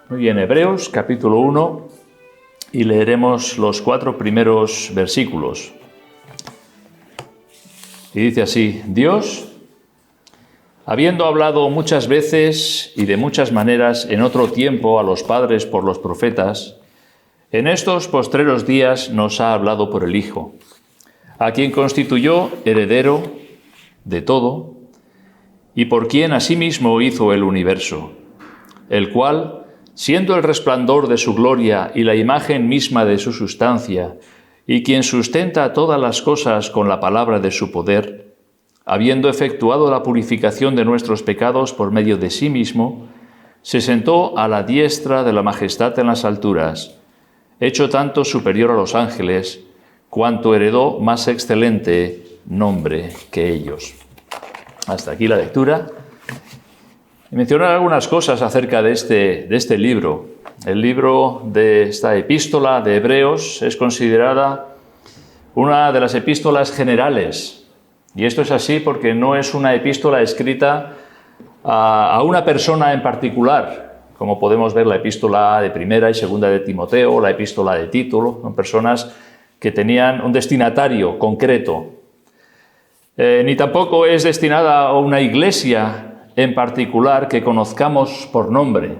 Muy bien, Hebreos capítulo 1 y leeremos los 4 primeros versículos. Y dice así: Dios, habiendo hablado muchas veces y de muchas maneras en otro tiempo a los padres por los profetas, en estos postreros días nos ha hablado por el Hijo, a quien constituyó heredero de todo y por quien asimismo hizo el universo, el cual, siendo el resplandor de su gloria y la imagen misma de su sustancia, y quien sustenta todas las cosas con la palabra de su poder, habiendo efectuado la purificación de nuestros pecados por medio de sí mismo, se sentó a la diestra de la majestad en las alturas, hecho tanto superior a los ángeles, cuanto heredó más excelente nombre que ellos. Hasta aquí la lectura. Y mencionar algunas cosas acerca de este libro. El libro de esta epístola de Hebreos es considerada una de las epístolas generales. Y esto es así porque no es una epístola escrita a una persona en particular, como podemos ver la epístola de Primera y Segunda de Timoteo, la epístola de Tito. Son personas que tenían un destinatario concreto. Ni tampoco es destinada a una iglesia en particular que conozcamos por nombre,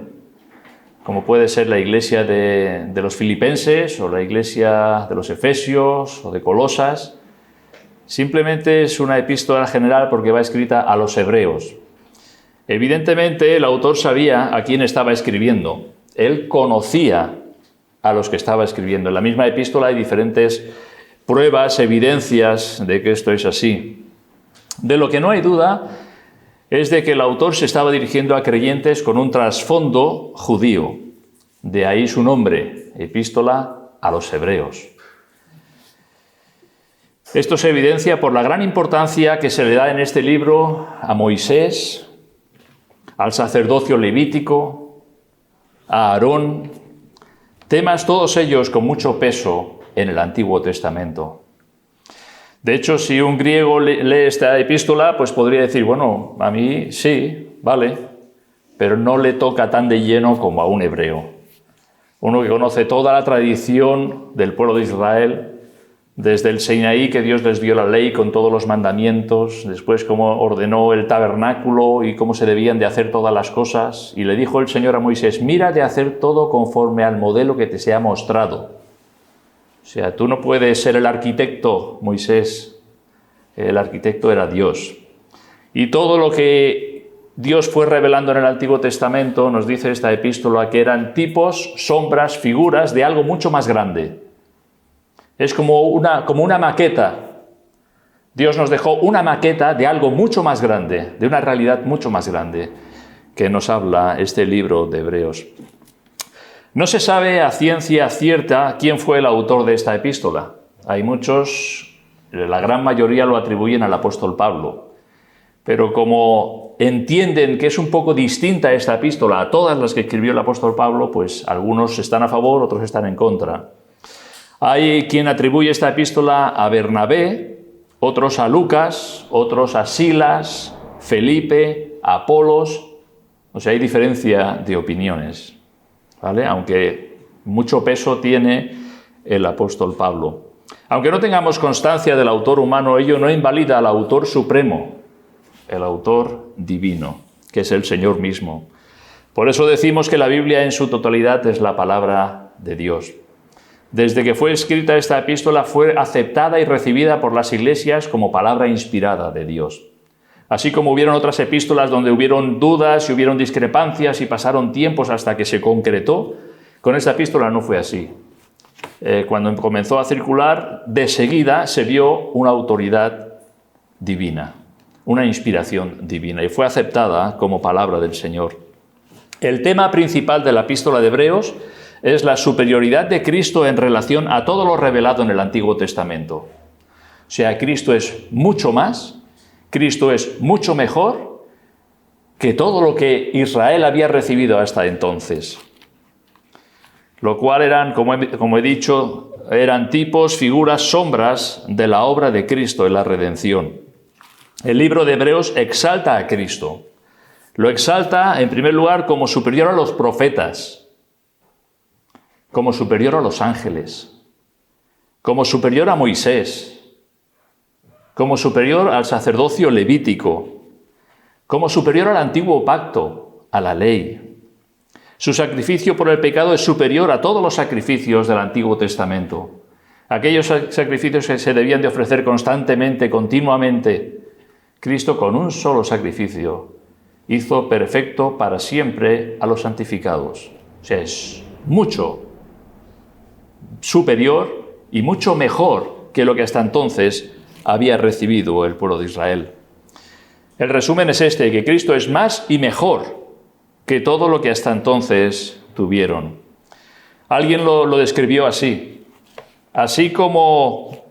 como puede ser la iglesia de los filipenses o la iglesia de los efesios o de Colosas. Simplemente es una epístola general porque va escrita a los hebreos. Evidentemente el autor sabía a quién estaba escribiendo. Él conocía a los que estaba escribiendo. En la misma epístola hay diferentes pruebas, evidencias de que esto es así. De lo que no hay duda es de que el autor se estaba dirigiendo a creyentes con un trasfondo judío. De ahí su nombre, Epístola a los Hebreos. Esto se evidencia por la gran importancia que se le da en este libro a Moisés, al sacerdocio levítico, a Aarón, temas todos ellos con mucho peso en el Antiguo Testamento. De hecho, si un griego lee esta epístola, pues podría decir, bueno, a mí sí, vale, pero no le toca tan de lleno como a un hebreo. Uno que conoce toda la tradición del pueblo de Israel, desde el Sinaí, que Dios les dio la ley con todos los mandamientos, después cómo ordenó el tabernáculo y cómo se debían de hacer todas las cosas. Y le dijo el Señor a Moisés, mira de hacer todo conforme al modelo que te sea mostrado. O sea, tú no puedes ser el arquitecto, Moisés. El arquitecto era Dios. Y todo lo que Dios fue revelando en el Antiguo Testamento, nos dice esta epístola, que eran tipos, sombras, figuras de algo mucho más grande. Es como una maqueta. Dios nos dejó una maqueta de algo mucho más grande, de una realidad mucho más grande, que nos habla este libro de Hebreos. No se sabe a ciencia cierta quién fue el autor de esta epístola. Hay muchos, la gran mayoría lo atribuyen al apóstol Pablo. Pero como entienden que es un poco distinta esta epístola a todas las que escribió el apóstol Pablo, pues algunos están a favor, otros están en contra. Hay quien atribuye esta epístola a Bernabé, otros a Lucas, otros a Silas, Felipe, a Apolos. O sea, hay diferencia de opiniones, ¿vale? Aunque mucho peso tiene el apóstol Pablo. Aunque no tengamos constancia del autor humano, ello no invalida al autor supremo, el autor divino, que es el Señor mismo. Por eso decimos que la Biblia en su totalidad es la palabra de Dios. Desde que fue escrita esta epístola fue aceptada y recibida por las iglesias como palabra inspirada de Dios. Así como hubieron otras epístolas donde hubieron dudas y hubieron discrepancias y pasaron tiempos hasta que se concretó, con esta epístola no fue así. Cuando comenzó a circular, de seguida se vio una autoridad divina, una inspiración divina, y fue aceptada como palabra del Señor. El tema principal de la epístola de Hebreos es la superioridad de Cristo en relación a todo lo revelado en el Antiguo Testamento. O sea, Cristo es mucho más, Cristo es mucho mejor que todo lo que Israel había recibido hasta entonces. Lo cual eran, como he dicho, eran tipos, figuras, sombras de la obra de Cristo en la redención. El libro de Hebreos exalta a Cristo. Lo exalta, en primer lugar, como superior a los profetas. como superior a los ángeles, como superior a Moisés, como superior al sacerdocio levítico, como superior al antiguo pacto, a la ley. Su sacrificio por el pecado es superior a todos los sacrificios del Antiguo Testamento. Aquellos sacrificios que se debían de ofrecer constantemente, continuamente, Cristo con un solo sacrificio hizo perfecto para siempre a los santificados. O sea, es mucho superior y mucho mejor que lo que hasta entonces había recibido el pueblo de Israel. El resumen es este, que Cristo es más y mejor que todo lo que hasta entonces tuvieron. Alguien lo describió así. Así como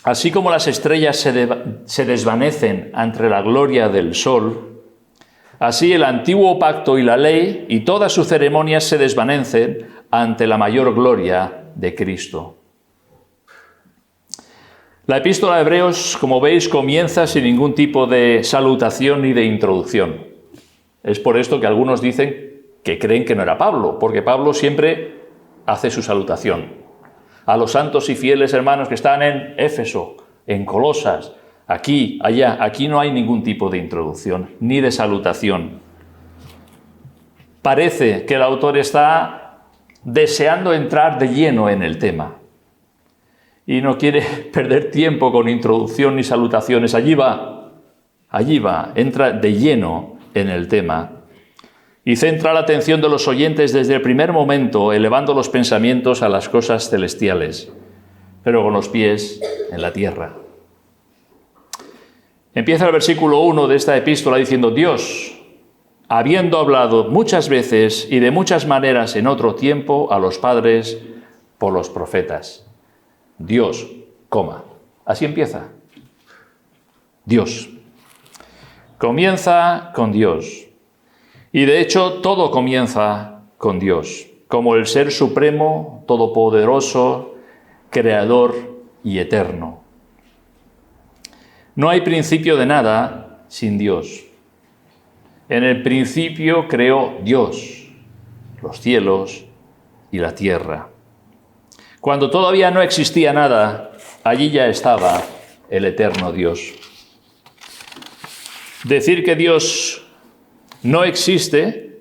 las estrellas se desvanecen ante la gloria del sol, así el antiguo pacto y la ley y todas sus ceremonias se desvanecen ante la mayor gloria de Cristo. La epístola de Hebreos, como veis, comienza sin ningún tipo de salutación ni de introducción. Es por esto que algunos dicen que creen que no era Pablo, porque Pablo siempre hace su salutación. A los santos y fieles hermanos que están en Éfeso, en Colosas, aquí, allá, aquí no hay ningún tipo de introducción ni de salutación. Parece que el autor está deseando entrar de lleno en el tema y no quiere perder tiempo con introducción ni salutaciones. Allí va, entra de lleno en el tema y centra la atención de los oyentes desde el primer momento, elevando los pensamientos a las cosas celestiales, pero con los pies en la tierra. Empieza el versículo 1 de esta epístola diciendo: Dios, habiendo hablado muchas veces y de muchas maneras en otro tiempo a los padres por los profetas. Dios, coma. Así empieza. Dios. Comienza con Dios. Y de hecho todo comienza con Dios, como el Ser Supremo, Todopoderoso, Creador y Eterno. No hay principio de nada sin Dios. En el principio creó Dios los cielos y la tierra. Cuando todavía no existía nada, allí ya estaba el eterno Dios. Decir que Dios no existe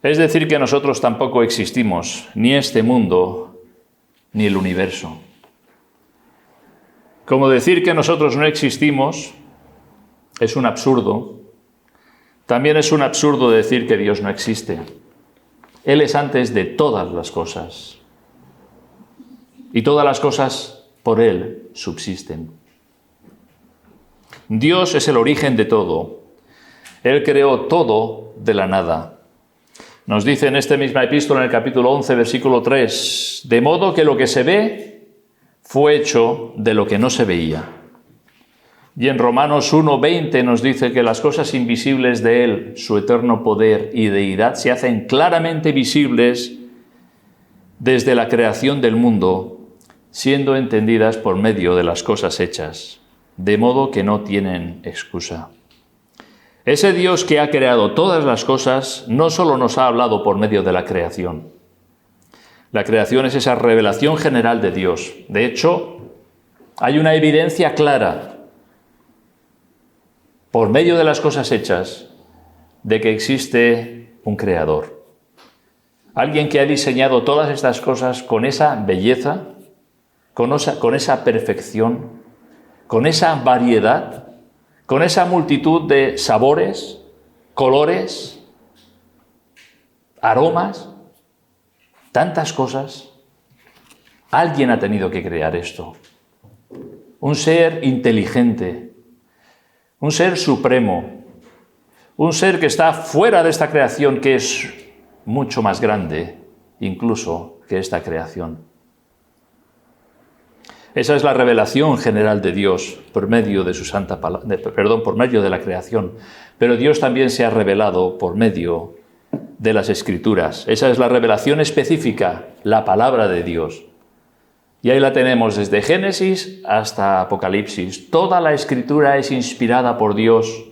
es decir que nosotros tampoco existimos, ni este mundo, ni el universo. Como decir que nosotros no existimos es un absurdo, también es un absurdo decir que Dios no existe. Él es antes de todas las cosas. Y todas las cosas por Él subsisten. Dios es el origen de todo. Él creó todo de la nada. Nos dice en esta misma epístola, en el capítulo 11, versículo 3, de modo que lo que se ve fue hecho de lo que no se veía. Y en Romanos 1:20 nos dice que las cosas invisibles de Él, su eterno poder y deidad, se hacen claramente visibles desde la creación del mundo, siendo entendidas por medio de las cosas hechas, de modo que no tienen excusa. Ese Dios que ha creado todas las cosas no solo nos ha hablado por medio de la creación. La creación es esa revelación general de Dios. De hecho, hay una evidencia clara por medio de las cosas hechas de que existe un creador. Alguien que ha diseñado todas estas cosas con esa belleza, con esa perfección, con esa variedad, con esa multitud de sabores, colores, aromas, tantas cosas. Alguien ha tenido que crear esto. Un ser inteligente, un ser supremo, un ser que está fuera de esta creación, que es mucho más grande incluso que esta creación. Esa es la revelación general de Dios por medio de su santa palabra, por medio de la creación. Pero Dios también se ha revelado por medio de las Escrituras. Esa es la revelación específica, la palabra de Dios. Y ahí la tenemos desde Génesis hasta Apocalipsis. Toda la Escritura es inspirada por Dios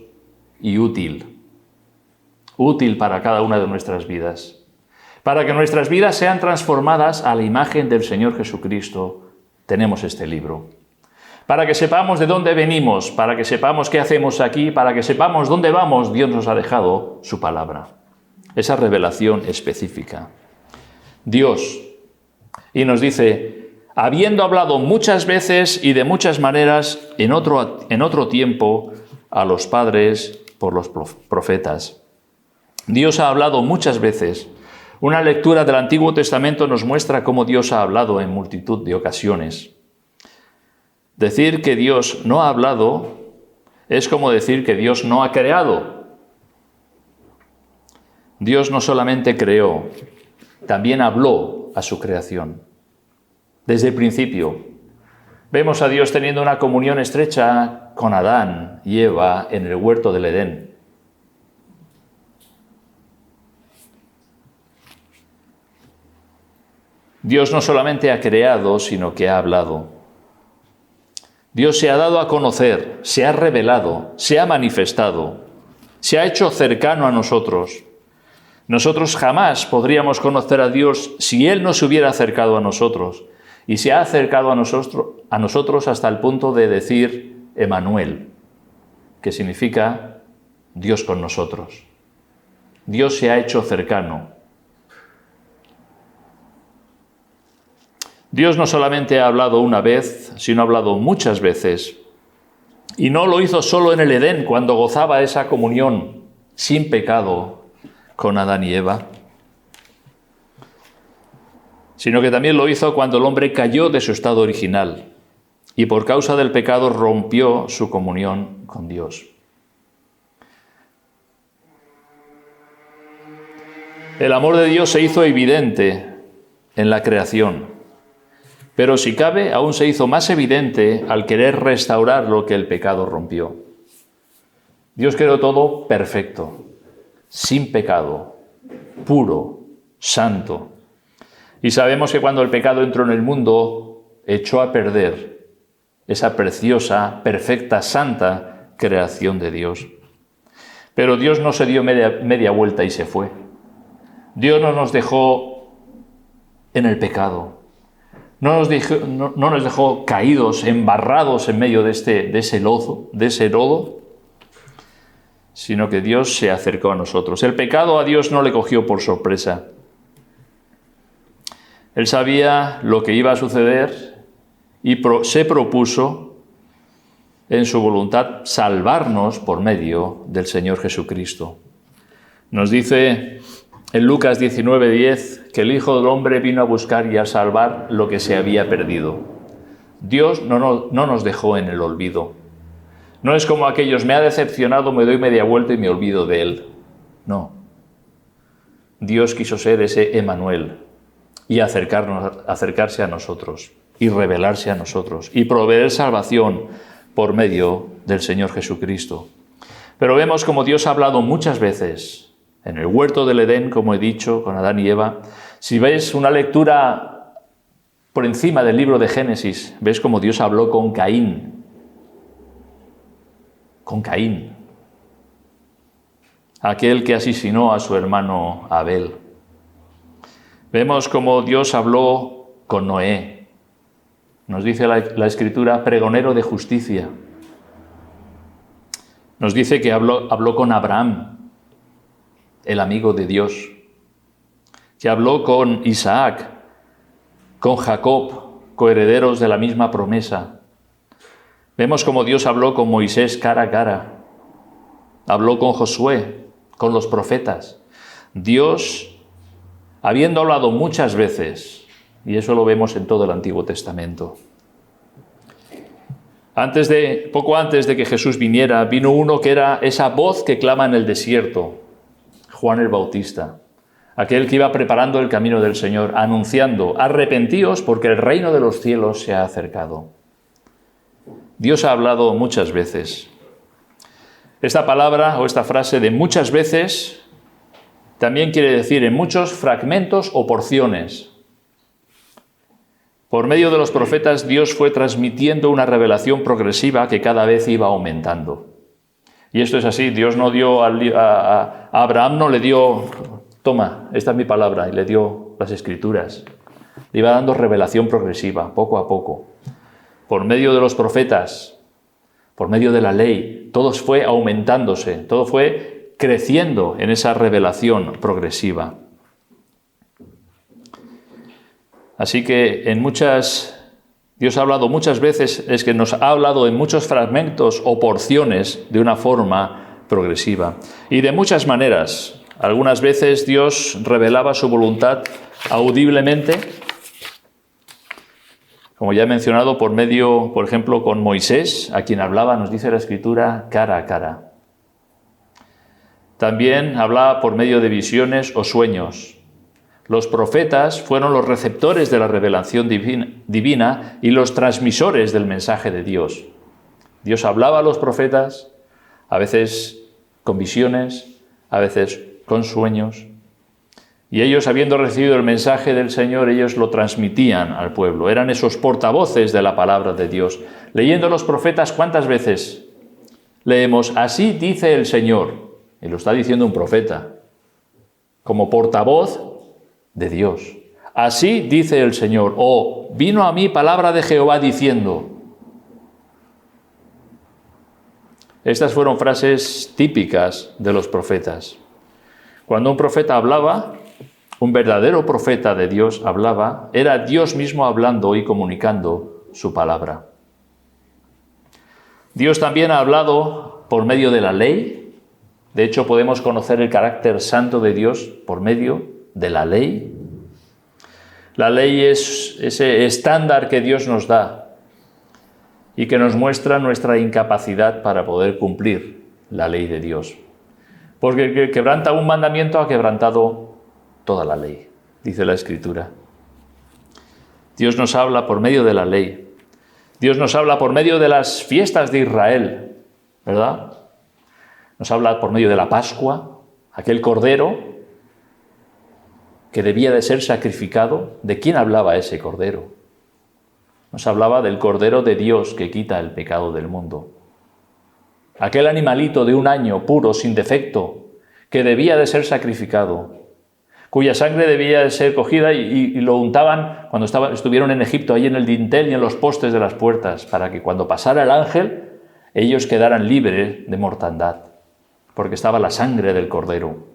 y útil para cada una de nuestras vidas. Para que nuestras vidas sean transformadas a la imagen del Señor Jesucristo, tenemos este libro. Para que sepamos de dónde venimos, para que sepamos qué hacemos aquí, para que sepamos dónde vamos, Dios nos ha dejado su palabra. Esa revelación específica. Dios, y nos dice, habiendo hablado muchas veces y de muchas maneras en otro tiempo a los padres por los profetas. Dios ha hablado muchas veces. Una lectura del Antiguo Testamento nos muestra cómo Dios ha hablado en multitud de ocasiones. Decir que Dios no ha hablado es como decir que Dios no ha creado. Dios no solamente creó, también habló a su creación. Desde el principio, vemos a Dios teniendo una comunión estrecha con Adán y Eva en el huerto del Edén. Dios no solamente ha creado, sino que ha hablado. Dios se ha dado a conocer, se ha revelado, se ha manifestado, se ha hecho cercano a nosotros. Nosotros jamás podríamos conocer a Dios si Él no se hubiera acercado a nosotros. Y se ha acercado a nosotros hasta el punto de decir Emmanuel, que significa Dios con nosotros. Dios se ha hecho cercano. Dios no solamente ha hablado una vez, sino ha hablado muchas veces. Y no lo hizo solo en el Edén, cuando gozaba esa comunión sin pecado con Adán y Eva, sino que también lo hizo cuando el hombre cayó de su estado original y por causa del pecado rompió su comunión con Dios. El amor de Dios se hizo evidente en la creación, pero si cabe, aún se hizo más evidente al querer restaurar lo que el pecado rompió. Dios creó todo perfecto, sin pecado, puro, santo. Y sabemos que cuando el pecado entró en el mundo, echó a perder esa preciosa, perfecta, santa creación de Dios. Pero Dios no se dio media vuelta y se fue. Dios no nos dejó en el pecado. No nos dejó caídos, embarrados en medio de ese lodo, sino que Dios se acercó a nosotros. El pecado a Dios no le cogió por sorpresa. Él sabía lo que iba a suceder y se propuso en su voluntad salvarnos por medio del Señor Jesucristo. Nos dice en Lucas 19:10 que el Hijo del Hombre vino a buscar y a salvar lo que se había perdido. Dios no nos dejó en el olvido. No es como aquellos, me ha decepcionado, me doy media vuelta y me olvido de Él. No. Dios quiso ser ese Emmanuel y acercarse a nosotros y revelarse a nosotros y proveer salvación por medio del Señor Jesucristo. Pero vemos como Dios ha hablado muchas veces en el huerto del Edén, como he dicho, con Adán y Eva. Si veis una lectura por encima del libro de Génesis, ves como Dios habló con Caín. Con Caín, aquel que asesinó a su hermano Abel. Vemos como Dios habló con Noé. Nos dice la Escritura, pregonero de justicia. Nos dice que habló con Abraham, el amigo de Dios. Que habló con Isaac, con Jacob, coherederos de la misma promesa. Vemos como Dios habló con Moisés cara a cara. Habló con Josué, con los profetas. Dios, habiendo hablado muchas veces, y eso lo vemos en todo el Antiguo Testamento. Poco antes de que Jesús viniera, vino uno que era esa voz que clama en el desierto, Juan el Bautista, aquel que iba preparando el camino del Señor, anunciando, arrepentíos porque el reino de los cielos se ha acercado. Dios ha hablado muchas veces. Esta palabra o esta frase de muchas veces también quiere decir en muchos fragmentos o porciones. Por medio de los profetas, Dios fue transmitiendo una revelación progresiva que cada vez iba aumentando. Y esto es así, Dios no dio a Abraham no le dio toma, esta es mi palabra, y le dio las Escrituras. Le iba dando revelación progresiva, poco a poco. Por medio de los profetas, por medio de la ley, todo fue aumentándose, todo fue creciendo en esa revelación progresiva. Así que Dios ha hablado muchas veces, es que nos ha hablado en muchos fragmentos o porciones de una forma progresiva. Y de muchas maneras. Algunas veces Dios revelaba su voluntad audiblemente, como ya he mencionado, por medio, por ejemplo, con Moisés, a quien hablaba, nos dice la Escritura, cara a cara. También hablaba por medio de visiones o sueños. Los profetas fueron los receptores de la revelación divina y los transmisores del mensaje de Dios. Dios hablaba a los profetas, a veces con visiones, a veces con sueños, y ellos, habiendo recibido el mensaje del Señor, ellos lo transmitían al pueblo. Eran esos portavoces de la palabra de Dios. Leyendo los profetas, ¿cuántas veces leemos, así dice el Señor? Y lo está diciendo un profeta, como portavoz de Dios. Así dice el Señor, o vino a mí palabra de Jehová diciendo. Estas fueron frases típicas de los profetas. Cuando un profeta hablaba, un verdadero profeta de Dios hablaba, era Dios mismo hablando y comunicando su palabra. Dios también ha hablado por medio de la ley. De hecho, podemos conocer el carácter santo de Dios por medio de la ley. La ley es ese estándar que Dios nos da y que nos muestra nuestra incapacidad para poder cumplir la ley de Dios. Porque el que quebranta un mandamiento ha quebrantado toda la ley, dice la Escritura. Dios nos habla por medio de la ley. Dios nos habla por medio de las fiestas de Israel, ¿verdad? Nos habla por medio de la Pascua, aquel cordero que debía de ser sacrificado. ¿De quién hablaba ese cordero? Nos hablaba del Cordero de Dios que quita el pecado del mundo. Aquel animalito de 1 año, puro, sin defecto, que debía de ser sacrificado, cuya sangre debía de ser cogida y lo untaban cuando estuvieron en Egipto, ahí en el dintel y en los postes de las puertas, para que cuando pasara el ángel, ellos quedaran libres de mortandad, porque estaba la sangre del Cordero.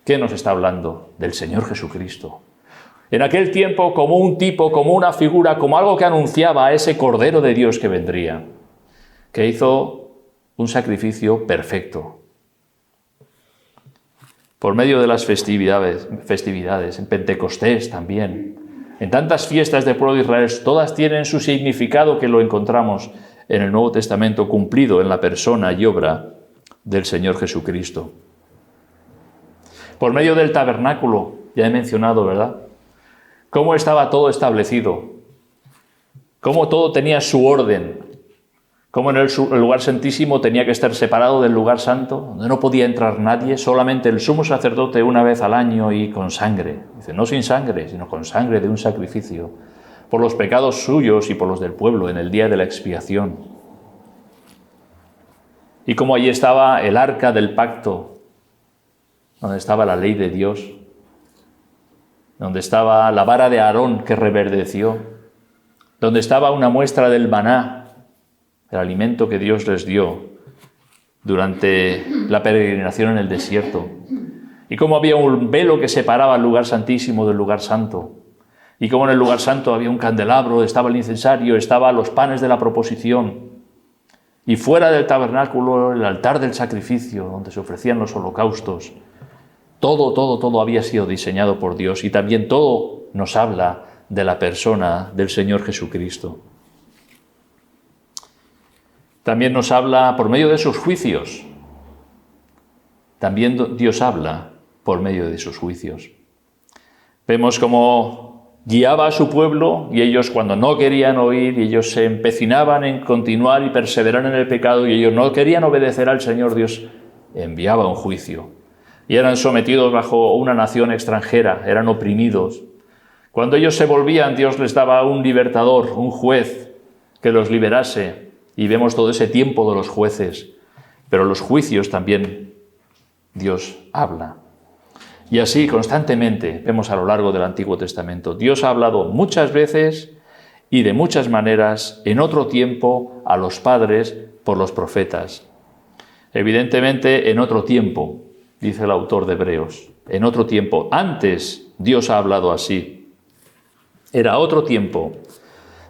¿Qué nos está hablando? Del Señor Jesucristo. En aquel tiempo, como un tipo, como una figura, como algo que anunciaba a ese Cordero de Dios que vendría, que hizo un sacrificio perfecto. Por medio de las festividades, en Pentecostés también, en tantas fiestas del pueblo de Israel, todas tienen su significado que lo encontramos en el Nuevo Testamento cumplido en la persona y obra del Señor Jesucristo. Por medio del tabernáculo, ya he mencionado, ¿verdad? Cómo estaba todo establecido, cómo todo tenía su orden, cómo en el lugar santísimo tenía que estar separado del lugar santo, donde no podía entrar nadie, solamente el sumo sacerdote una vez al año y con sangre. Dice, no sin sangre, sino con sangre de un sacrificio, por los pecados suyos y por los del pueblo en el día de la expiación. Y cómo allí estaba el arca del pacto, donde estaba la ley de Dios, donde estaba la vara de Aarón que reverdeció, donde estaba una muestra del maná, el alimento que Dios les dio durante la peregrinación en el desierto, y cómo había un velo que separaba el lugar santísimo del lugar santo, y cómo en el lugar santo había un candelabro, estaba el incensario, estaban los panes de la proposición, y fuera del tabernáculo el altar del sacrificio, donde se ofrecían los holocaustos. Todo había sido diseñado por Dios, y también todo nos habla de la persona del Señor Jesucristo. También nos habla por medio de sus juicios. También Dios habla por medio de sus juicios. Vemos cómo guiaba a su pueblo y ellos, cuando no querían oír, y ellos se empecinaban en continuar y perseverar en el pecado, y ellos no querían obedecer al Señor, Dios enviaba un juicio. Y eran sometidos bajo una nación extranjera, eran oprimidos. Cuando ellos se volvían, Dios les daba un libertador, un juez que los liberase. Y vemos todo ese tiempo de los jueces. Pero los juicios también Dios habla. Y así constantemente vemos a lo largo del Antiguo Testamento. Dios ha hablado muchas veces y de muchas maneras en otro tiempo a los padres por los profetas. Evidentemente en otro tiempo, dice el autor de Hebreos, en otro tiempo. Antes Dios ha hablado así. Era otro tiempo.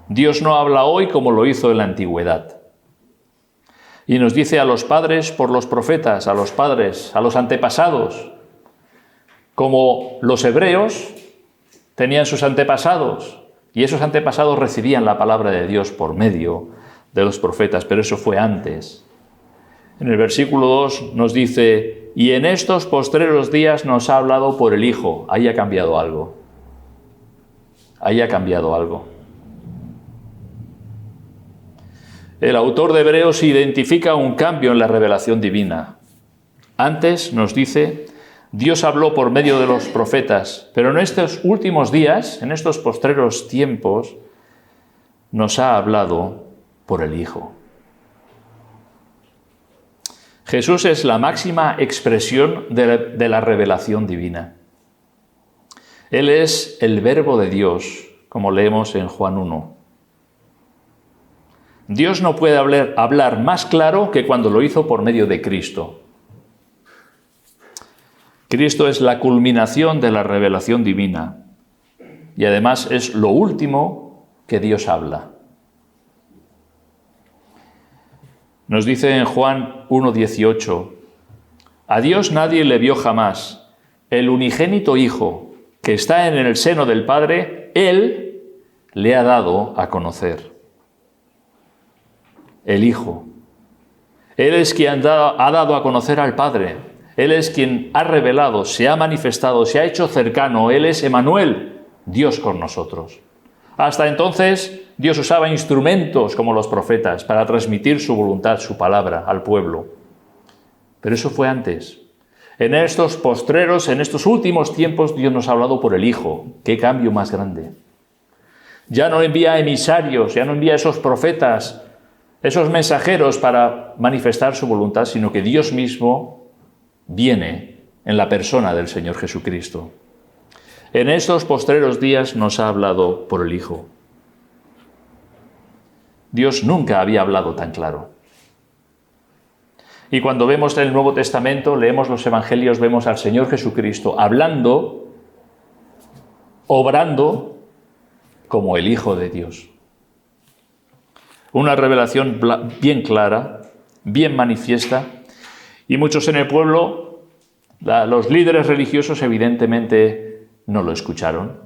Dios no habla hoy como lo hizo en la antigüedad. Y nos dice a los padres por los profetas, a los padres, a los antepasados, como los hebreos tenían sus antepasados, y esos antepasados recibían la palabra de Dios por medio de los profetas, pero eso fue antes. En el versículo 2 nos dice, y en estos postreros días nos ha hablado por el Hijo. Ahí ha cambiado algo. Ahí ha cambiado algo. El autor de Hebreos identifica un cambio en la revelación divina. Antes nos dice, Dios habló por medio de los profetas, pero en estos últimos días, en estos postreros tiempos, nos ha hablado por el Hijo. Jesús es la máxima expresión de la revelación divina. Él es el Verbo de Dios, como leemos en Juan 1. Dios no puede hablar más claro que cuando lo hizo por medio de Cristo. Cristo es la culminación de la revelación divina y además es lo último que Dios habla. Nos dice en Juan 1:18, a Dios nadie le vio jamás, el unigénito Hijo que está en el seno del Padre, Él le ha dado a conocer. El Hijo. Él es quien ha dado a conocer al Padre. Él es quien ha revelado, se ha manifestado, se ha hecho cercano. Él es Emmanuel, Dios con nosotros. Hasta entonces, Dios usaba instrumentos como los profetas para transmitir su voluntad, su palabra al pueblo. Pero eso fue antes. En estos postreros, en estos últimos tiempos, Dios nos ha hablado por el Hijo. ¡Qué cambio más grande! Ya no envía emisarios, ya no envía esos profetas, esos mensajeros para manifestar su voluntad, sino que Dios mismo viene en la persona del Señor Jesucristo. En estos postreros días nos ha hablado por el Hijo. Dios nunca había hablado tan claro. Y cuando vemos el Nuevo Testamento, leemos los Evangelios, vemos al Señor Jesucristo hablando, obrando como el Hijo de Dios. Una revelación bien clara, bien manifiesta, y muchos en el pueblo, los líderes religiosos evidentemente no lo escucharon,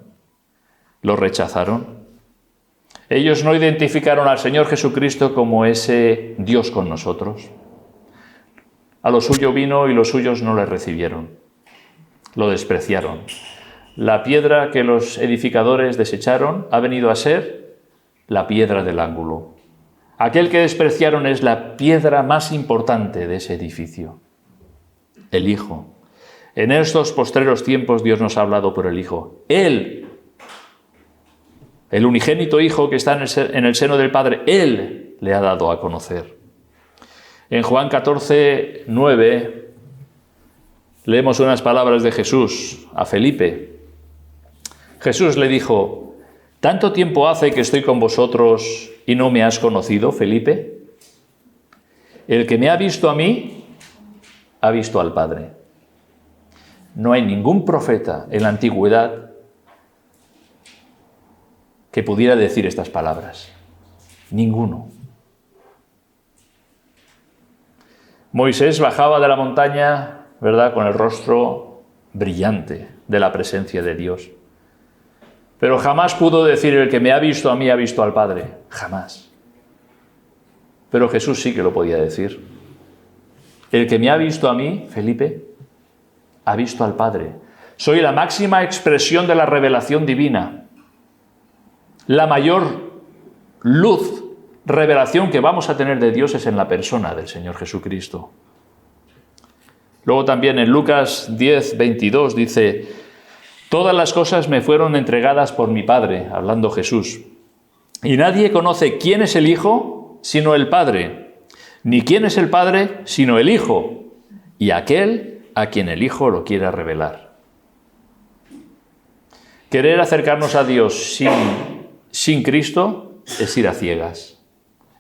lo rechazaron. Ellos no identificaron al Señor Jesucristo como ese Dios con nosotros. A lo suyo vino y los suyos no le recibieron, lo despreciaron. La piedra que los edificadores desecharon ha venido a ser la piedra del ángulo. Aquel que despreciaron es la piedra más importante de ese edificio, el Hijo. En estos postreros tiempos Dios nos ha hablado por el Hijo. Él, el unigénito Hijo que está en el seno del Padre, Él le ha dado a conocer. En Juan 14:9 leemos unas palabras de Jesús a Felipe. Jesús le dijo, ¿tanto tiempo hace que estoy con vosotros y no me has conocido, Felipe? El que me ha visto a mí, ha visto al Padre. No hay ningún profeta en la antigüedad que pudiera decir estas palabras. Ninguno. Moisés bajaba de la montaña, ¿verdad?, con el rostro brillante de la presencia de Dios. Pero jamás pudo decir, el que me ha visto a mí ha visto al Padre. Jamás. Pero Jesús sí que lo podía decir. El que me ha visto a mí, Felipe, ha visto al Padre. Soy la máxima expresión de la revelación divina. La mayor luz, revelación que vamos a tener de Dios es en la persona del Señor Jesucristo. Luego también en Lucas 10:22 dice, todas las cosas me fueron entregadas por mi Padre, hablando Jesús. Y nadie conoce quién es el Hijo, sino el Padre. Ni quién es el Padre, sino el Hijo. Y aquel a quien el Hijo lo quiera revelar. Querer acercarnos a Dios sin Cristo es ir a ciegas,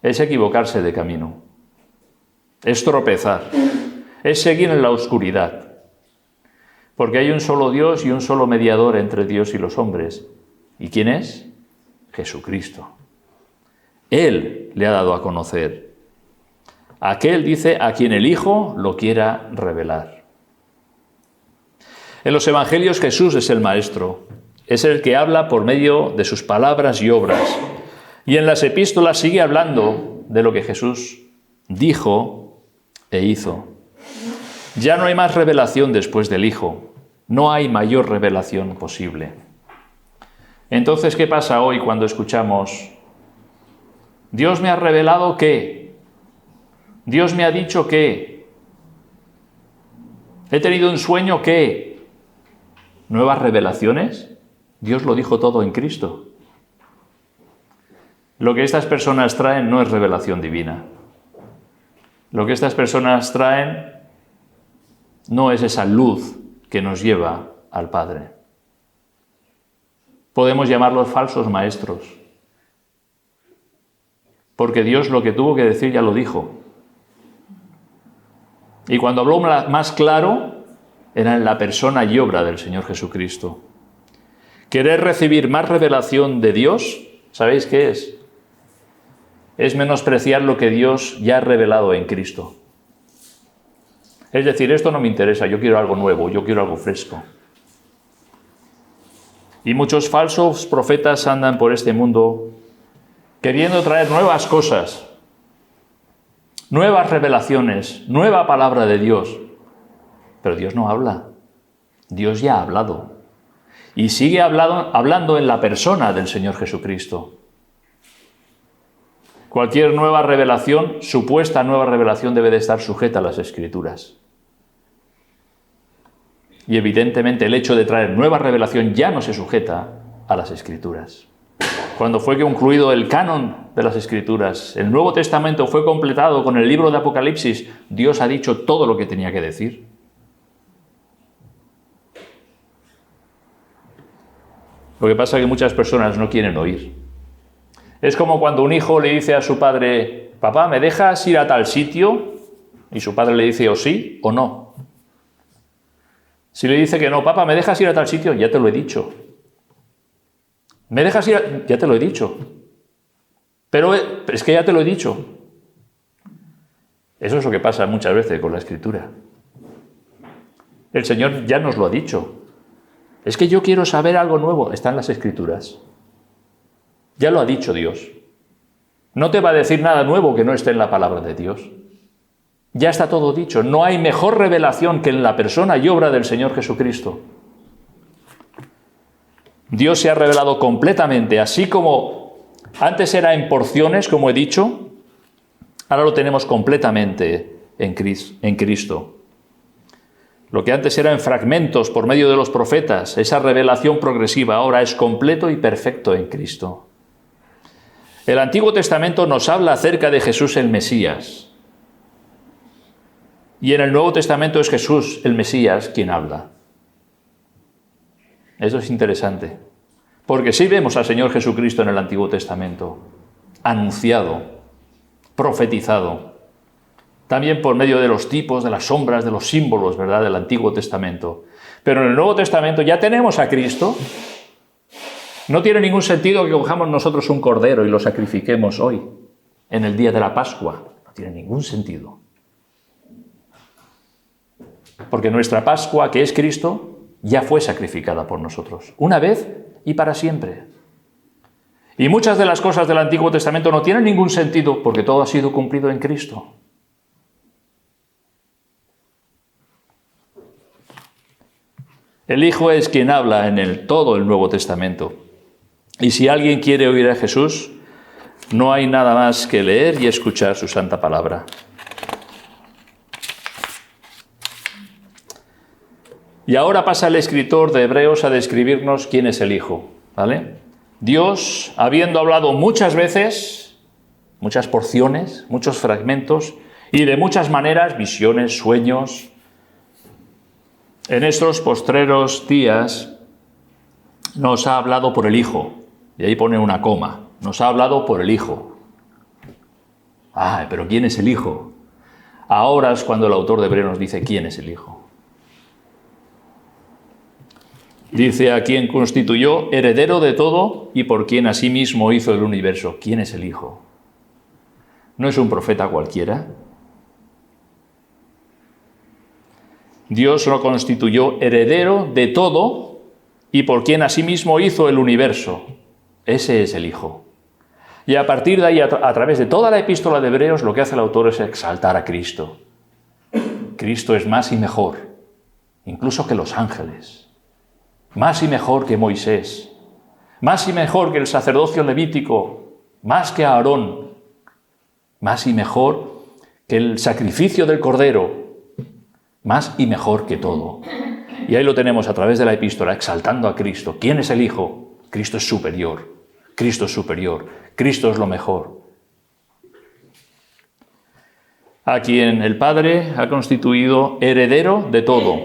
es equivocarse de camino, es tropezar, es seguir en la oscuridad. Porque hay un solo Dios y un solo mediador entre Dios y los hombres. ¿Y quién es? Jesucristo. Él le ha dado a conocer. Aquel, dice, a quien el Hijo lo quiera revelar. En los Evangelios Jesús es el Maestro. Es el que habla por medio de sus palabras y obras. Y en las epístolas sigue hablando de lo que Jesús dijo e hizo. Ya no hay más revelación después del Hijo. No hay mayor revelación posible. Entonces, ¿qué pasa hoy cuando escuchamos: Dios me ha revelado qué? Dios me ha dicho qué? ¿He tenido un sueño qué? ¿Nuevas revelaciones? Dios lo dijo todo en Cristo. Lo que estas personas traen no es revelación divina. Lo que estas personas traen no es esa luz que nos lleva al Padre. Podemos llamarlos falsos maestros, porque Dios lo que tuvo que decir ya lo dijo. Y cuando habló más claro, era en la persona y obra del Señor Jesucristo. Querer recibir más revelación de Dios, ¿sabéis qué es? Es menospreciar lo que Dios ya ha revelado en Cristo. Es decir, esto no me interesa, yo quiero algo nuevo, yo quiero algo fresco. Y muchos falsos profetas andan por este mundo queriendo traer nuevas cosas, nuevas revelaciones, nueva palabra de Dios. Pero Dios no habla, Dios ya ha hablado. Y sigue hablando en la persona del Señor Jesucristo. Cualquier nueva revelación, supuesta nueva revelación, debe de estar sujeta a las Escrituras. Y evidentemente el hecho de traer nueva revelación ya no se sujeta a las Escrituras. Cuando fue concluido el canon de las Escrituras, el Nuevo Testamento fue completado con el libro de Apocalipsis, Dios ha dicho todo lo que tenía que decir. Lo que pasa es que muchas personas no quieren oír. Es como cuando un hijo le dice a su padre: papá, ¿me dejas ir a tal sitio? Y su padre le dice o sí o no. Si le dice que no: papá, ¿me dejas ir a tal sitio? Ya te lo he dicho. ¿Me dejas ir Ya te lo he dicho. Pero es que ya te lo he dicho. Eso es lo que pasa muchas veces con la Escritura. El Señor ya nos lo ha dicho. Es que yo quiero saber algo nuevo. Está en las Escrituras. Ya lo ha dicho Dios. No te va a decir nada nuevo que no esté en la palabra de Dios. Ya está todo dicho. No hay mejor revelación que en la persona y obra del Señor Jesucristo. Dios se ha revelado completamente, así como antes era en porciones, como he dicho, ahora lo tenemos completamente en Cristo. Lo que antes era en fragmentos por medio de los profetas, esa revelación progresiva, ahora es completo y perfecto en Cristo. El Antiguo Testamento nos habla acerca de Jesús el Mesías. Y en el Nuevo Testamento es Jesús el Mesías quien habla. Eso es interesante. Porque sí vemos al Señor Jesucristo en el Antiguo Testamento, anunciado, profetizado. También por medio de los tipos, de las sombras, de los símbolos, ¿verdad?, del Antiguo Testamento. Pero en el Nuevo Testamento ya tenemos a Cristo. No tiene ningún sentido que cojamos nosotros un cordero y lo sacrifiquemos hoy, en el día de la Pascua. No tiene ningún sentido. Porque nuestra Pascua, que es Cristo, ya fue sacrificada por nosotros, una vez y para siempre. Y muchas de las cosas del Antiguo Testamento no tienen ningún sentido porque todo ha sido cumplido en Cristo. El Hijo es quien habla en todo el Nuevo Testamento. Y si alguien quiere oír a Jesús, no hay nada más que leer y escuchar su santa palabra. Y ahora pasa el escritor de Hebreos a describirnos quién es el Hijo, ¿vale? Dios, habiendo hablado muchas veces, muchas porciones, muchos fragmentos, y de muchas maneras, visiones, sueños, en estos postreros días nos ha hablado por el Hijo. Y ahí pone una coma. Nos ha hablado por el Hijo. Ah, pero ¿quién es el Hijo? Ahora es cuando el autor de Hebreos nos dice quién es el Hijo. Dice a quien constituyó heredero de todo y por quien asimismo hizo el universo. ¿Quién es el Hijo? ¿No es un profeta cualquiera? Dios lo constituyó heredero de todo y por quien asimismo hizo el universo. Ese es el Hijo. Y a partir de ahí, a través de toda la epístola de Hebreos, lo que hace el autor es exaltar a Cristo. Cristo es más y mejor, incluso que los ángeles. Más y mejor que Moisés. Más y mejor que el sacerdocio levítico. Más que Aarón. Más y mejor que el sacrificio del Cordero. Más y mejor que todo. Y ahí lo tenemos a través de la epístola, exaltando a Cristo. ¿Quién es el Hijo? Cristo es superior. Cristo es superior. Cristo es lo mejor. A quien el Padre ha constituido heredero de todo.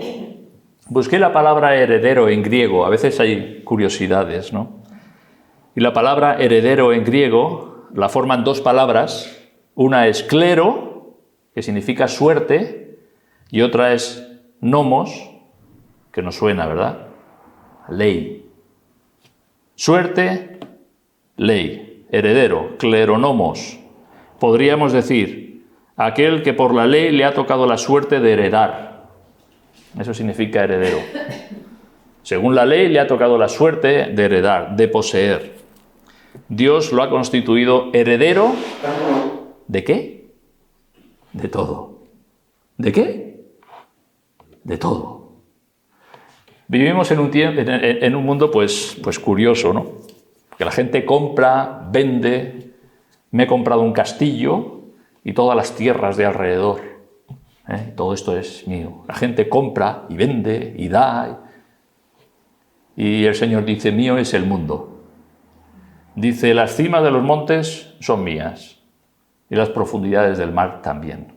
Busqué la palabra heredero en griego. A veces hay curiosidades, ¿no? Y la palabra heredero en griego la forman dos palabras. Una es clero, que significa suerte, y otra es nomos, que nos suena, ¿verdad? Ley. Suerte, ley. Heredero, cleronomos. Podríamos decir, aquel que por la ley le ha tocado la suerte de heredar. Eso significa heredero. Según la ley le ha tocado la suerte de heredar, de poseer. Dios lo ha constituido heredero. ¿De qué? De todo. ¿De qué? De todo. Vivimos en un mundo pues curioso, ¿no? Que la gente compra, vende. Me he comprado un castillo y todas las tierras de alrededor. Todo esto es mío. La gente compra y vende y da. Y el Señor dice, mío es el mundo. Dice, las cimas de los montes son mías. Y las profundidades del mar también.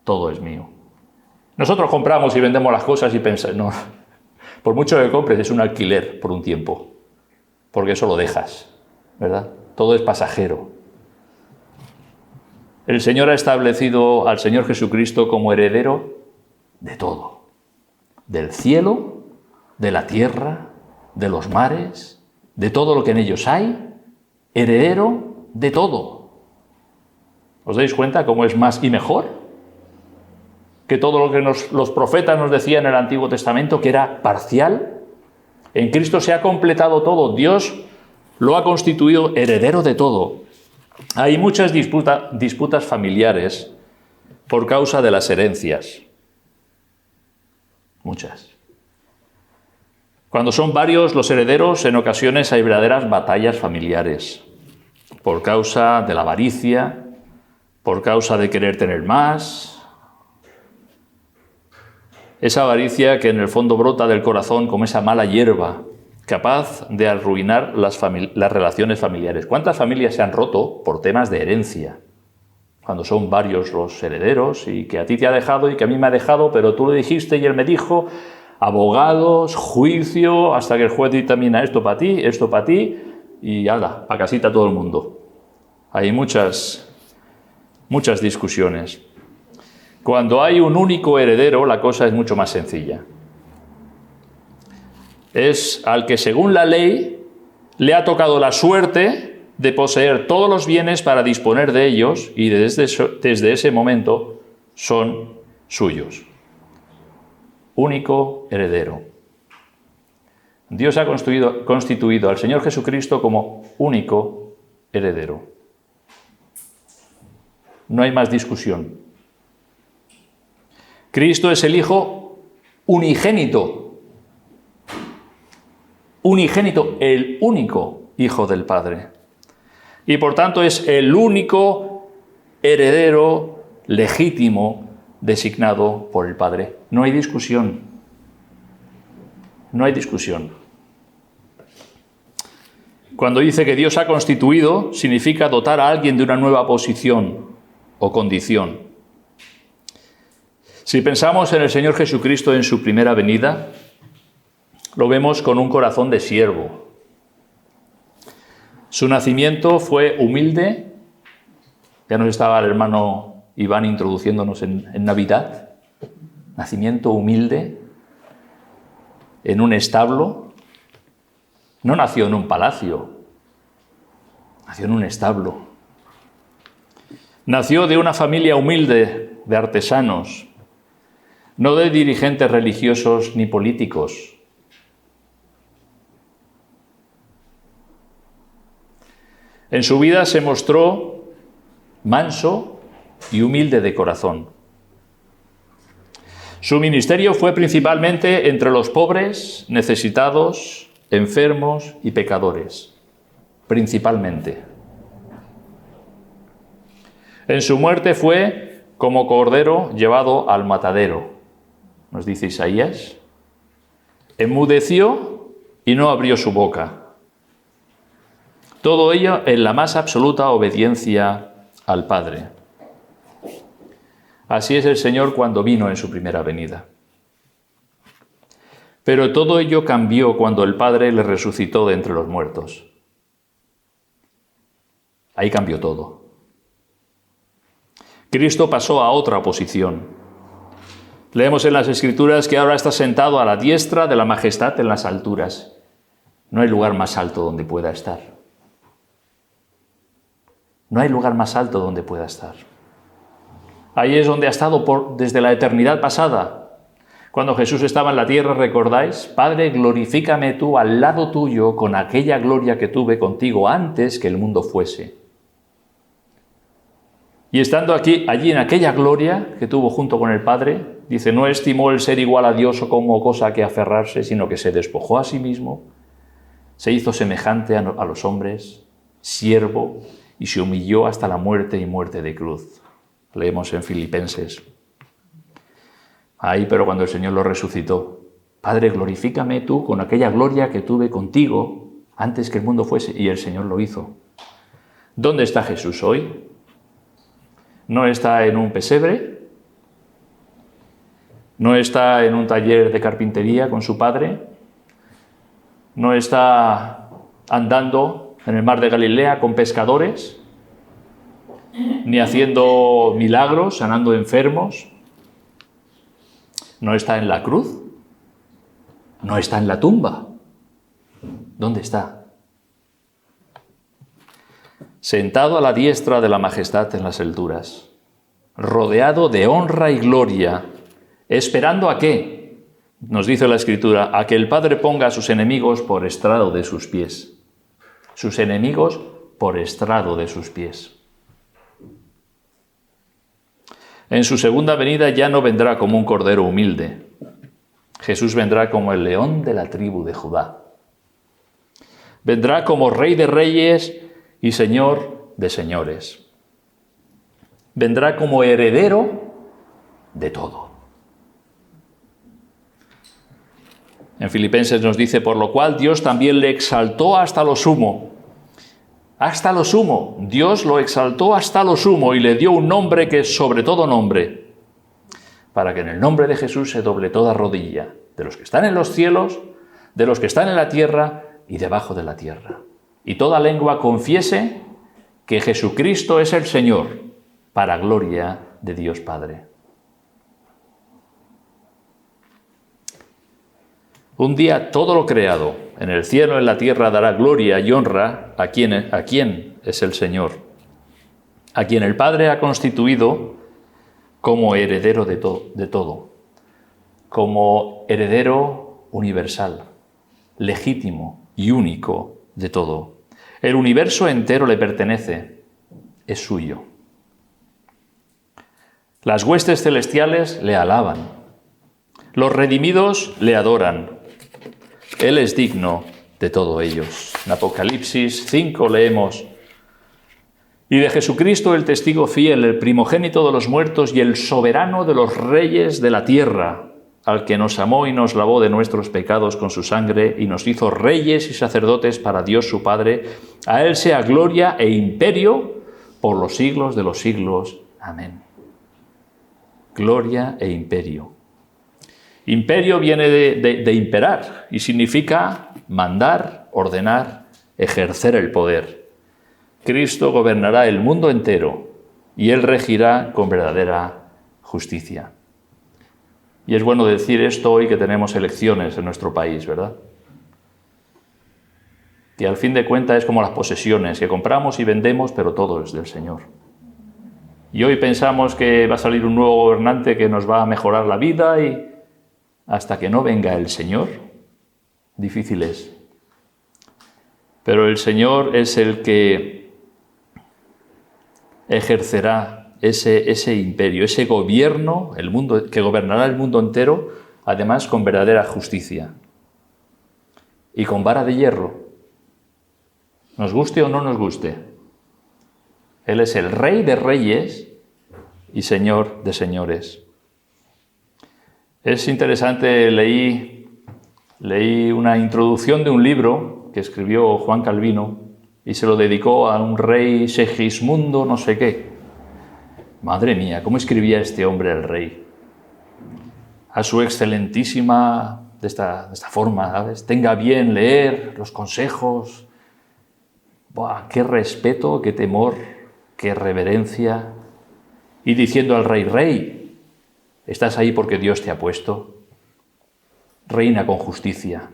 Todo es mío. Nosotros compramos y vendemos las cosas y pensamos, no, por mucho que compres es un alquiler por un tiempo, porque eso lo dejas, ¿verdad? Todo es pasajero. El Señor ha establecido al Señor Jesucristo como heredero de todo. Del cielo, de la tierra, de los mares, de todo lo que en ellos hay, heredero de todo. ¿Os dais cuenta cómo es más y mejor? Que todo lo que los profetas nos decían en el Antiguo Testamento, que era parcial. En Cristo se ha completado todo. Dios lo ha constituido heredero de todo. Hay muchas disputas familiares por causa de las herencias. Muchas. Cuando son varios los herederos, en ocasiones hay verdaderas batallas familiares. Por causa de la avaricia, por causa de querer tener más. Esa avaricia que en el fondo brota del corazón como esa mala hierba, capaz de arruinar las relaciones familiares. ¿Cuántas familias se han roto por temas de herencia? Cuando son varios los herederos y que a ti te ha dejado y que a mí me ha dejado, pero tú le dijiste y él me dijo, abogados, juicio, hasta que el juez dictamina esto para ti y ala, pa' casita todo el mundo. Hay muchas discusiones. Cuando hay un único heredero, la cosa es mucho más sencilla. Es al que según la ley le ha tocado la suerte de poseer todos los bienes para disponer de ellos y desde ese momento son suyos. Único heredero. Dios ha constituido al Señor Jesucristo como único heredero. No hay más discusión. Cristo es el Hijo unigénito. Unigénito, el único Hijo del Padre. Y por tanto es el único heredero legítimo designado por el Padre. No hay discusión. No hay discusión. Cuando dice que Dios ha constituido, significa dotar a alguien de una nueva posición o condición. Si pensamos en el Señor Jesucristo en su primera venida, lo vemos con un corazón de siervo. Su nacimiento fue humilde. Ya nos estaba el hermano Iván introduciéndonos en Navidad. Nacimiento humilde, en un establo. No nació en un palacio, nació en un establo. Nació de una familia humilde de artesanos, no de dirigentes religiosos ni políticos. En su vida se mostró manso y humilde de corazón. Su ministerio fue principalmente entre los pobres, necesitados, enfermos y pecadores, principalmente. En su muerte fue como cordero llevado al matadero, nos dice Isaías. Enmudeció y no abrió su boca. Todo ello en la más absoluta obediencia al Padre. Así es el Señor cuando vino en su primera venida. Pero todo ello cambió cuando el Padre le resucitó de entre los muertos. Ahí cambió todo. Cristo pasó a otra posición. Leemos en las Escrituras que ahora está sentado a la diestra de la majestad en las alturas. No hay lugar más alto donde pueda estar. No hay lugar más alto donde pueda estar. Ahí es donde ha estado desde la eternidad pasada. Cuando Jesús estaba en la tierra, ¿recordáis? Padre, glorifícame tú al lado tuyo con aquella gloria que tuve contigo antes que el mundo fuese. Y estando allí en aquella gloria que tuvo junto con el Padre, dice, no estimó el ser igual a Dios o como cosa que aferrarse, sino que se despojó a sí mismo, se hizo semejante a los hombres, siervo, y se humilló hasta la muerte y muerte de cruz. Leemos en Filipenses. Ahí, pero cuando el Señor lo resucitó, Padre, glorifícame tú con aquella gloria que tuve contigo antes que el mundo fuese, y el Señor lo hizo. ¿Dónde está Jesús hoy? ¿No está en un pesebre? ¿No está en un taller de carpintería con su Padre? ¿No está andando en el mar de Galilea con pescadores? ¿Ni haciendo milagros, sanando enfermos? ¿No está en la cruz? ¿No está en la tumba? ¿Dónde está? Sentado a la diestra de la majestad en las alturas, rodeado de honra y gloria, ¿esperando a qué? Nos dice la Escritura, a que el Padre ponga a sus enemigos por estrado de sus pies. Sus enemigos por estrado de sus pies. En su segunda venida ya no vendrá como un cordero humilde. Jesús vendrá como el león de la tribu de Judá. Vendrá como Rey de reyes y Señor de señores. Vendrá como heredero de todo. En Filipenses nos dice, por lo cual Dios también le exaltó hasta lo sumo. Hasta lo sumo. Dios lo exaltó hasta lo sumo y le dio un nombre que es sobre todo nombre, para que en el nombre de Jesús se doble toda rodilla, de los que están en los cielos, de los que están en la tierra y debajo de la tierra. Y toda lengua confiese que Jesucristo es el Señor, para gloria de Dios Padre. Un día todo lo creado, en el cielo, en la tierra, dará gloria y honra a quien es el Señor, a quien el Padre ha constituido como heredero de todo, como heredero universal, legítimo y único de todo. El universo entero le pertenece, es suyo. Las huestes celestiales le alaban, los redimidos le adoran. Él es digno de todo ellos. En Apocalipsis 5 leemos, y de Jesucristo el testigo fiel, el primogénito de los muertos y el soberano de los reyes de la tierra, al que nos amó y nos lavó de nuestros pecados con su sangre y nos hizo reyes y sacerdotes para Dios su Padre. A Él sea gloria e imperio por los siglos de los siglos. Amén. Gloria e imperio. Imperio viene de imperar y significa mandar, ordenar, ejercer el poder. Cristo gobernará el mundo entero y Él regirá con verdadera justicia. Y es bueno decir esto hoy que tenemos elecciones en nuestro país, ¿verdad? Y al fin de cuentas es como las posesiones, que compramos y vendemos, pero todo es del Señor. Y hoy pensamos que va a salir un nuevo gobernante que nos va a mejorar la vida y hasta que no venga el Señor, difícil es. Pero el Señor es el que ejercerá ese imperio, ese gobierno, el mundo, que gobernará el mundo entero, además con verdadera justicia y con vara de hierro. Nos guste o no nos guste, Él es el Rey de reyes y Señor de señores. Es interesante, leí una introducción de un libro que escribió Juan Calvino y se lo dedicó a un rey Segismundo no sé qué. Madre mía, ¿cómo escribía este hombre el rey? A su excelentísima, de esta forma, ¿sabes? Tenga bien leer los consejos. ¡Buah! ¡Qué respeto, qué temor, qué reverencia! Y diciendo al rey, rey, estás ahí porque Dios te ha puesto. Reina con justicia.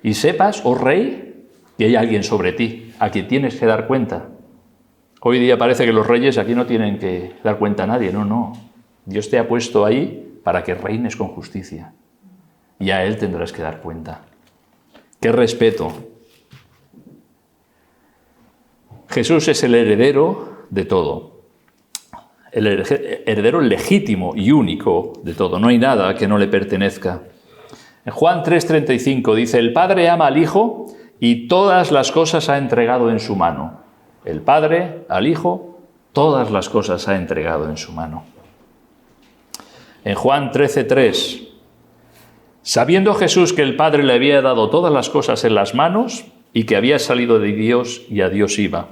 Y sepas, oh rey, que hay alguien sobre ti, a quien tienes que dar cuenta. Hoy día parece que los reyes aquí no tienen que dar cuenta a nadie. No, no. Dios te ha puesto ahí para que reines con justicia. Y a Él tendrás que dar cuenta. ¡Qué respeto! Jesús es el heredero de todo. El heredero legítimo y único de todo. No hay nada que no le pertenezca. En Juan 3:35 dice, el Padre ama al Hijo y todas las cosas ha entregado en su mano. El Padre al Hijo, todas las cosas ha entregado en su mano. En Juan 13:3, sabiendo Jesús que el Padre le había dado todas las cosas en las manos y que había salido de Dios y a Dios iba.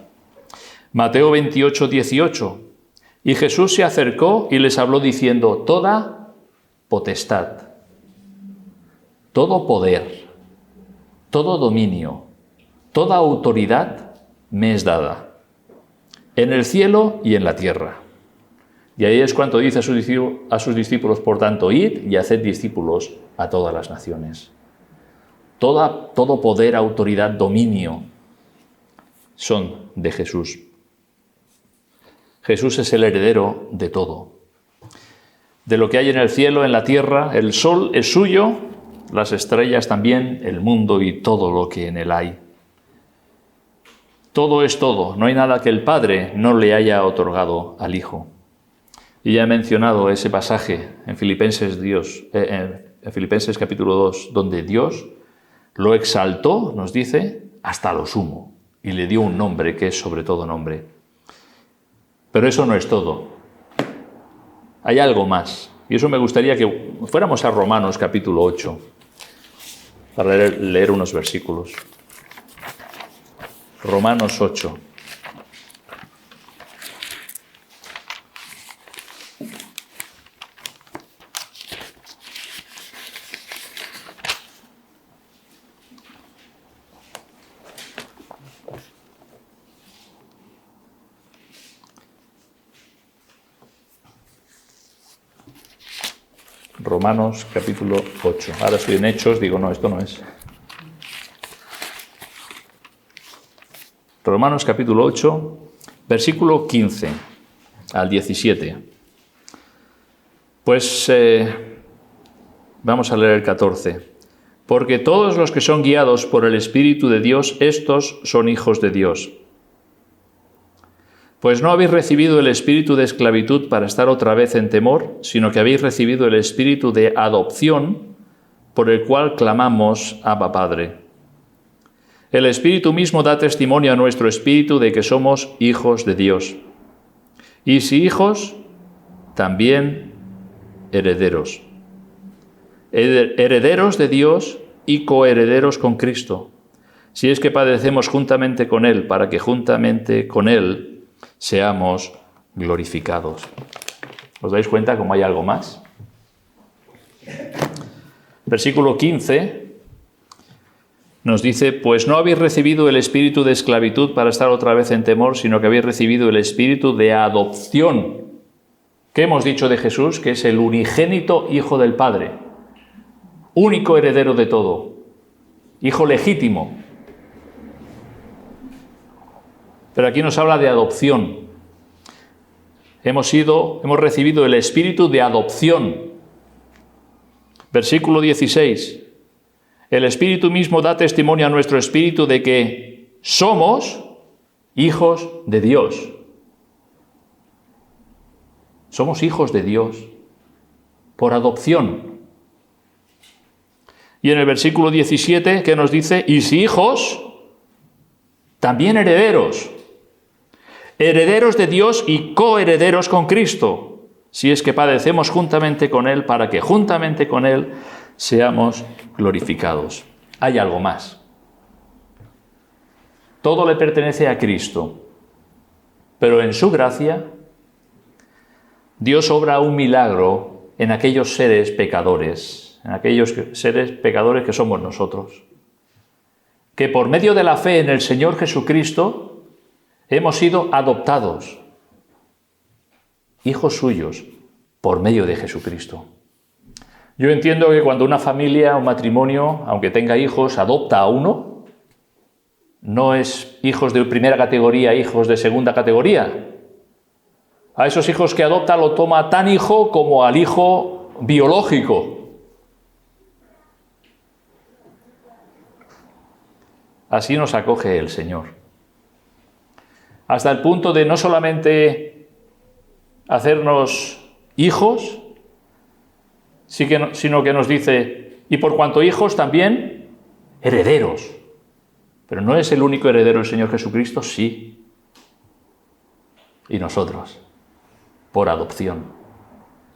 Mateo 28:18, y Jesús se acercó y les habló diciendo, toda potestad, todo poder, todo dominio, toda autoridad me es dada, en el cielo y en la tierra. Y ahí es cuando dice a sus discípulos, por tanto, id y haced discípulos a todas las naciones. Todo poder, autoridad, dominio son de Jesús. Jesús es el heredero de todo. De lo que hay en el cielo, en la tierra, el sol es suyo, las estrellas también, el mundo y todo lo que en él hay. Todo es todo, no hay nada que el Padre no le haya otorgado al Hijo. Y ya he mencionado ese pasaje en Filipenses capítulo 2, donde Dios lo exaltó, nos dice, hasta lo sumo, y le dio un nombre que es sobre todo nombre. Pero eso no es todo. Hay algo más. Y eso me gustaría que fuéramos a Romanos capítulo 8, para leer unos versículos. Romanos 8. Romanos capítulo 8. Ahora estoy en Hechos, digo, no, esto no es. Romanos capítulo 8, versículo 15 al 17. Pues vamos a leer el 14. Porque todos los que son guiados por el Espíritu de Dios, estos son hijos de Dios. Pues no habéis recibido el espíritu de esclavitud para estar otra vez en temor, sino que habéis recibido el espíritu de adopción, por el cual clamamos, Abba, Padre. El Espíritu mismo da testimonio a nuestro espíritu de que somos hijos de Dios. Y si hijos, también herederos. Herederos de Dios y coherederos con Cristo, si es que padecemos juntamente con Él, para que juntamente con Él seamos glorificados. ¿Os dais cuenta cómo hay algo más? Versículo 15 nos dice, pues no habéis recibido el espíritu de esclavitud para estar otra vez en temor, sino que habéis recibido el espíritu de adopción. ¿Qué hemos dicho de Jesús? Que es el unigénito Hijo del Padre, único heredero de todo, hijo legítimo. Pero aquí nos habla de adopción. Hemos recibido el espíritu de adopción. Versículo 16. El Espíritu mismo da testimonio a nuestro espíritu de que somos hijos de Dios. Somos hijos de Dios por adopción. Y en el versículo 17, ¿qué nos dice? Y si hijos, también herederos. Herederos de Dios y coherederos con Cristo, si es que padecemos juntamente con Él, para que juntamente con Él seamos glorificados. Hay algo más. Todo le pertenece a Cristo, pero en su gracia, Dios obra un milagro en aquellos seres pecadores, que somos nosotros, que por medio de la fe en el Señor Jesucristo hemos sido adoptados, hijos suyos, por medio de Jesucristo. Yo entiendo que cuando una familia, un matrimonio, aunque tenga hijos, adopta a uno, no es hijos de primera categoría, hijos de segunda categoría. A esos hijos que adopta lo toma tan hijo como al hijo biológico. Así nos acoge el Señor. Hasta el punto de no solamente hacernos hijos, sino que nos dice, y por cuanto hijos también herederos. Pero no es el único heredero el Señor Jesucristo, sí. Y nosotros, por adopción.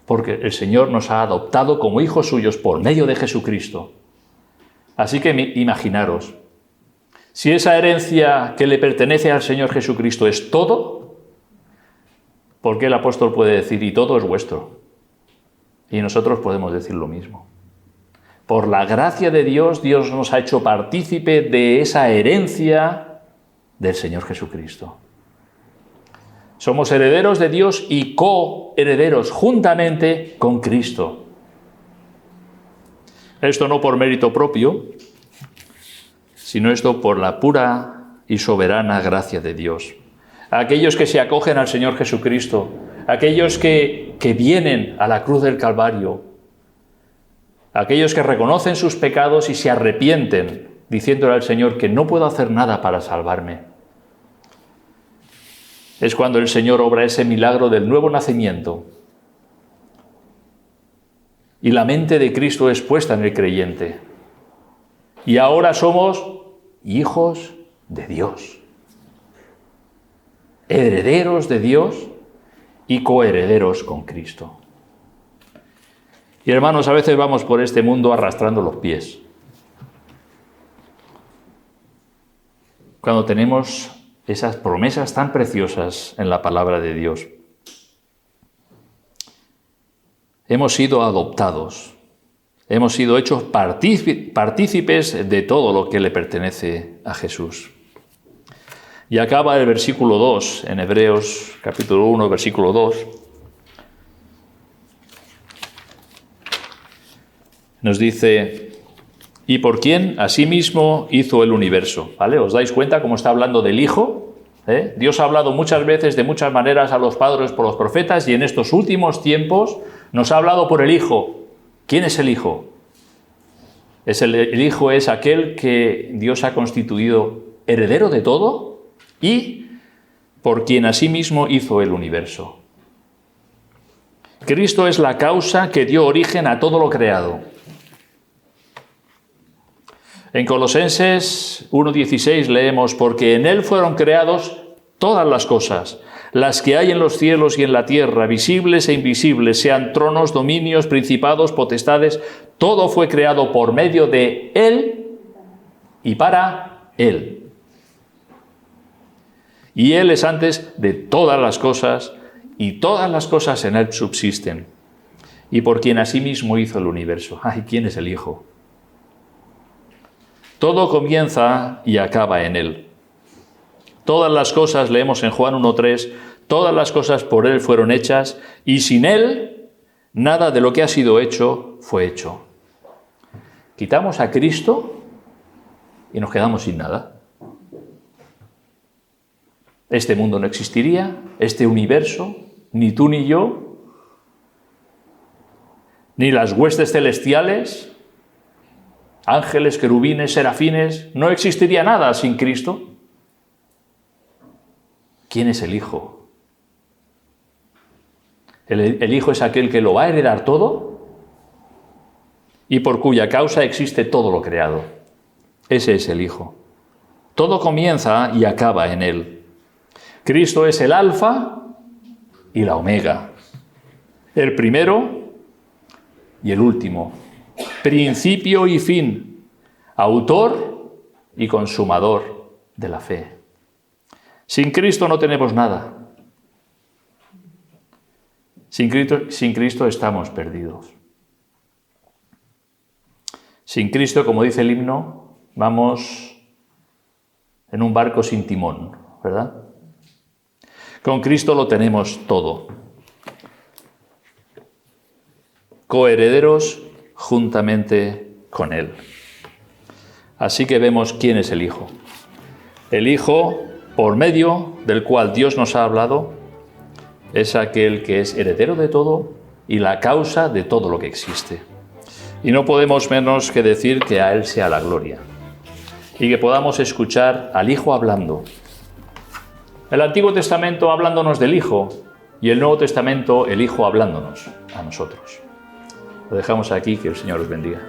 Porque el Señor nos ha adoptado como hijos suyos por medio de Jesucristo. Así que imaginaros, si esa herencia que le pertenece al Señor Jesucristo es todo, ¿por qué el apóstol puede decir, y todo es vuestro? Y nosotros podemos decir lo mismo. Por la gracia de Dios, Dios nos ha hecho partícipe de esa herencia del Señor Jesucristo. Somos herederos de Dios y coherederos juntamente con Cristo. Esto no por mérito propio, sino esto por la pura y soberana gracia de Dios. Aquellos que se acogen al Señor Jesucristo, aquellos que vienen a la cruz del Calvario, aquellos que reconocen sus pecados y se arrepienten, diciéndole al Señor que no puedo hacer nada para salvarme. Es cuando el Señor obra ese milagro del nuevo nacimiento. Y la mente de Cristo es puesta en el creyente. Y ahora somos hijos de Dios. Herederos de Dios y coherederos con Cristo. Y hermanos, a veces vamos por este mundo arrastrando los pies. Cuando tenemos esas promesas tan preciosas en la palabra de Dios. Hemos sido adoptados, hemos sido hechos partícipes de todo lo que le pertenece a Jesús. Y acaba el versículo 2, en Hebreos capítulo 1, versículo 2. Nos dice, y por quien asimismo hizo el universo. ¿Vale? ¿Os dais cuenta cómo está hablando del Hijo? Dios ha hablado muchas veces, de muchas maneras, a los padres por los profetas, y en estos últimos tiempos nos ha hablado por el Hijo. ¿Quién es el Hijo? El Hijo es aquel que Dios ha constituido heredero de todo y por quien asimismo hizo el universo. Cristo es la causa que dio origen a todo lo creado. En Colosenses 1:16 leemos, porque en Él fueron creados todas las cosas, las que hay en los cielos y en la tierra, visibles e invisibles, sean tronos, dominios, principados, potestades, todo fue creado por medio de Él y para Él. Y Él es antes de todas las cosas, y todas las cosas en Él subsisten. y por quien asimismo hizo el universo. ¡Ay! ¿Quién es el Hijo? Todo comienza y acaba en Él. Todas las cosas, leemos en Juan 1:3, todas las cosas por Él fueron hechas, y sin Él, nada de lo que ha sido hecho fue hecho. Quitamos a Cristo y nos quedamos sin nada. Este mundo no existiría, este universo, ni tú ni yo, ni las huestes celestiales, ángeles, querubines, serafines, no existiría nada sin Cristo. ¿Quién es el Hijo? El Hijo es aquel que lo va a heredar todo y por cuya causa existe todo lo creado. Ese es el Hijo. Todo comienza y acaba en Él. Cristo es el Alfa y la Omega, el primero y el último, principio y fin, autor y consumador de la fe. Sin Cristo no tenemos nada. Sin Cristo estamos perdidos. Sin Cristo, como dice el himno, vamos en un barco sin timón, ¿verdad? Con Cristo lo tenemos todo. Coherederos juntamente con Él. Así que vemos quién es el Hijo. El Hijo, por medio del cual Dios nos ha hablado, es aquel que es heredero de todo y la causa de todo lo que existe. Y no podemos menos que decir que a Él sea la gloria y que podamos escuchar al Hijo hablando. El Antiguo Testamento hablándonos del Hijo y el Nuevo Testamento el Hijo hablándonos a nosotros. Lo dejamos aquí, que el Señor os bendiga.